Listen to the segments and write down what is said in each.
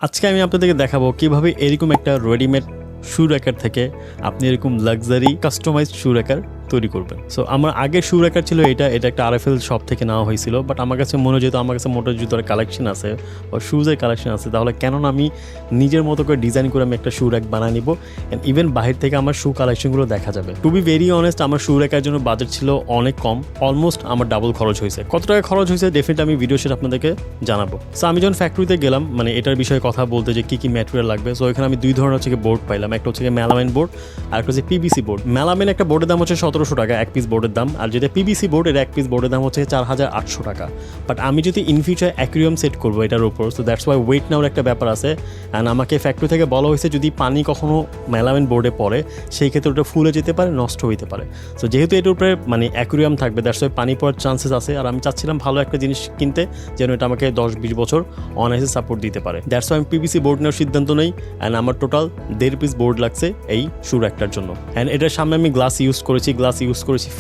আজকে আমি আপনাদেরকে দেখাবো কিভাবে এরকম একটা রেডিমেড শু র্যাকার থেকে আপনি এরকম লাক্সারি কাস্টমাইজড শু র্যাকার তৈরি করবেন। সো আমার আগের শু র্যাকার ছিল এটা একটা আরএফএল শপ থেকে নেওয়া হয়েছিল, বাট আমার কাছে মনে যেহেতু আমার কাছে মোটর জুতোর কালেকশন আছে বা শুজের কালেকশন আছে, তাহলে কেন না আমি নিজের মতো করে ডিজাইন করে আমি একটা শু র্যাক বানিয়ে নিব অ্যান্ড ইভেন বাহির থেকে আমার শু কালেকশনগুলো দেখা যাবে। টু বি ভেরি অনেস্ট, আমার শু র্যাকার জন্য বাজেট ছিল অনেক কম, অলমোস্ট আমার ডাবল খরচ হয়েছে। কত টাকা খরচ হয়েছে ডেফিনেটলি আমি ভিডিও শেষে আপনাদেরকে জানাবো। সো আমি যখন ফ্যাক্টরিতে গেলাম মানে এটার বিষয়ে কথা বলতে যে কী কী ম্যাটেরিয়াল লাগবে, সো এখানে আমি দুই ধরনের হচ্ছে বোর্ড পাইলাম। একটা হচ্ছে মেলামাইন বোর্ড আর একটা হচ্ছে পিভিসি বোর্ড। মেলামাইন একটা বোর্ডের দাম হচ্ছে 1700 টাকা এক পিস বোর্ডের দাম, আর যেটা পিভিসি বোর্ড এর এক পিস বোর্ডের দাম হচ্ছে 4800 টাকা। বাট আমি যদি ইন ফিউচার অ্যাকুরিয়াম সেট করবো এটার উপর, সো দ্যাটস ওয়াই ওয়েট নেওয়ার একটা ব্যাপার আছে। অ্যান্ড আমাকে ফ্যাক্টরি থেকে বলা হয়েছে যদি পানি কখনো মেলামাইন বোর্ডে পড়ে সেই ক্ষেত্রে ওটা ফুলে যেতে পারে, নষ্ট হইতে পারে। সো যেহেতু এটার উপরে মানে অ্যাকুরিয়াম থাকবে, দ্যাটস ওয়াই পানি পড়ার চান্সেস আছে। আর আমি চাচ্ছিলাম ভালো একটা জিনিস কিনতে যেন এটা আমাকে 10-20 বছর অনায়াসে সাপোর্ট দিতে পারে। দ্যাটস ওয়াই আমি পিভিসি বোর্ড নেওয়ার সিদ্ধান্ত নেই। অ্যান্ড আমার টোটাল 1.5 পিস বোর্ড লাগছে এই শু র্যাকটার জন্য। অ্যান্ড এটার সামনে আমি গ্লাস ইউজ করেছি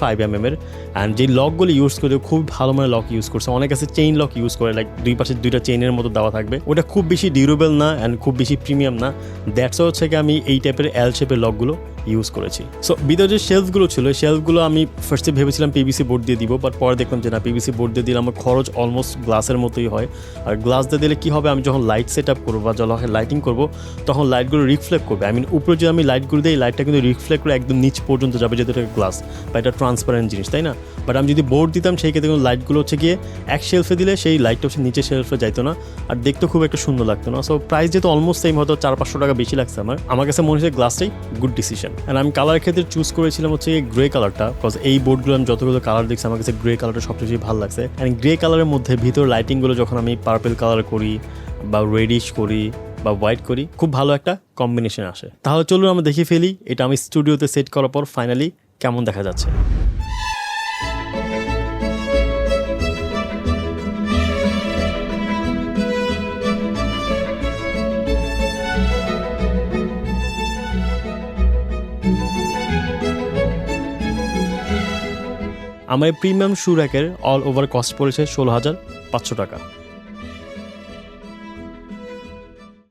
5mm এর। অ্যান্ড যে লকগুলো ইউজ করে খুব ভালো মানে লক ইউজ করছে। অনেক আছে চেইন লক ইউজ করে, লাইক দুই পাশে দুইটা চেইনের মতো দেওয়া থাকবে, ওটা খুব বেশি ডিউরেবল না অ্যান্ড খুব বেশি প্রিমিয়াম না। দ্যাটস হচ্ছে কি আমি এই টাইপের এল শেপের লকগুলো ইউজ করেছি। সো ভিতরে যে শেলফগুলো ছিল শেলফগুলো আমি ফার্স্টে ভেবেছিলাম পিভিসি বোর্ড দিয়ে দিব, বাট পরে দেখলাম যে না, পিভিসি বোর্ড দিয়ে দিলে আমার খরচ অলমোস্ট গ্লাসের মতোই হয়। আর গ্লাস দিয়ে দিলে কী হবে, আমি যখন লাইট সেট আপ করবো বা যখন লাইটিং করবো তখন লাইটগুলো রিফ্লেক্ট করবে। আই মিন উপরে যে আমি লাইটগুলো দিই, লাইটটা কিন্তু রিফ্লেক্ট করে একদম নিচ পর্যন্ত যাবে, যেহেতু এটা গ্লাস বা এটা ট্রান্সপারেন্ট জিনিস, তাই না? বাট আমি যদি বোর্ড দিতাম সেই ক্ষেত্রে কিন্তু লাইটগুলো হচ্ছে গিয়ে এক শেলফে দিলে সেই লাইটটা হচ্ছে নিচে শেলফে যাইতো না, আর দেখতে খুব একটা সুন্দর লাগতো না। সো প্রাইস যেহেতু অলমোস্ট সেম, হয়তো 400-500 টাকা বেশি লাগছে আমার কাছে মনে হচ্ছে গ্লাসটাই গুড ডিসিশন। অ্যান্ড আমি কালার ক্ষেত্রে চুজ করেছিলাম হচ্ছে গ্রে কালারটা, বিকজ এই বোর্ডগুলো আমি যতগুলো কালার দেখছি আমার কাছে গ্রে কালারটা সবচেয়ে বেশি ভালো লাগছে। অ্যান্ড গ্রে কালারের মধ্যে ভিতর লাইটিংগুলো যখন আমি পার্পল কালার করি বা রেডিশ করি বা হোয়াইট করি, খুব ভালো একটা কম্বিনেশন আসে। তাহলে চলুন আমরা দেখে ফেলি এটা আমি স্টুডিওতে সেট করার পর ফাইনালি কেমন দেখা যাচ্ছে। আমার প্রিমিয়াম শু র্যাকের অল ওভার কস্ট পড়েছে 16,500 টাকা।